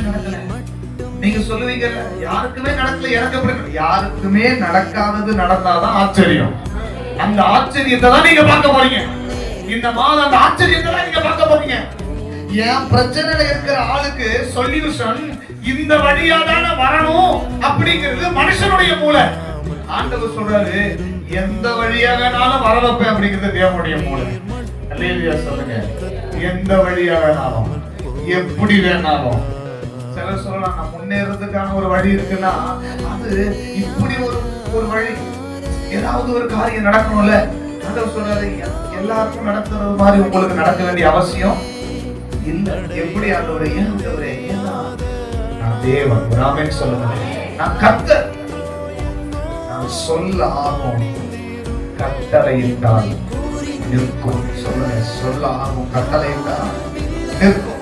நடக்கல. நீங்க சொல்லுவீங்க யாருக்குமே நடக்கல, எனக்கு எப்படி? யாருக்குமே நடக்காதது நடந்தாதான் ஆச்சரியம். அந்த ஆச்சரியத்தை தான் நீங்க பார்க்க போறீங்க. இந்த மாதம் அந்த ஆச்சரியத்தை தான் நீங்க பார்க்க போறீங்க. என் பிரச்சனையில இருக்கிற ஆளுக்கு சொல்யூஷன் இந்த வழியா தானே வரணும் அப்படிங்கிறது மனுஷனுடைய மூளை. ஆண்டவர் சொல்றாரு எந்த வழியா வேணாலும் வர வைப்பேன் அப்படிங்கிறது தேவனுடைய மூளை. அல்லேலூயா சொல்லுங்க. எந்த வழியா வேணாலும், எப்படி வேணாலும். சிலர் சொல்லலாம் நான் முன்னேறதுக்கான ஒரு வழி இருக்குன்னா அது இப்படி ஒரு வழி. ஏதாவது ஒரு காரியம் நடக்கணும்ல, ஆண்டவர் சொல்றாரு எல்லாருக்கும் நடக்கிறது மாதிரி உங்களுக்கு நடக்க வேண்டிய அவசியம் இல்ல. எப்படி ஆண்டவரே? ஏன் ஆண்டவரே? ஏன்னா நான் தேவன். ஆமென் சொல்லுங்க. நான் கர்த்தர். நான் சொல்ல ஆகும், கட்டளையிட்டால் நிற்கும். சொல்லுங்க. சொல்ல ஆகும், கட்டளையிட்டால் நிற்கும்.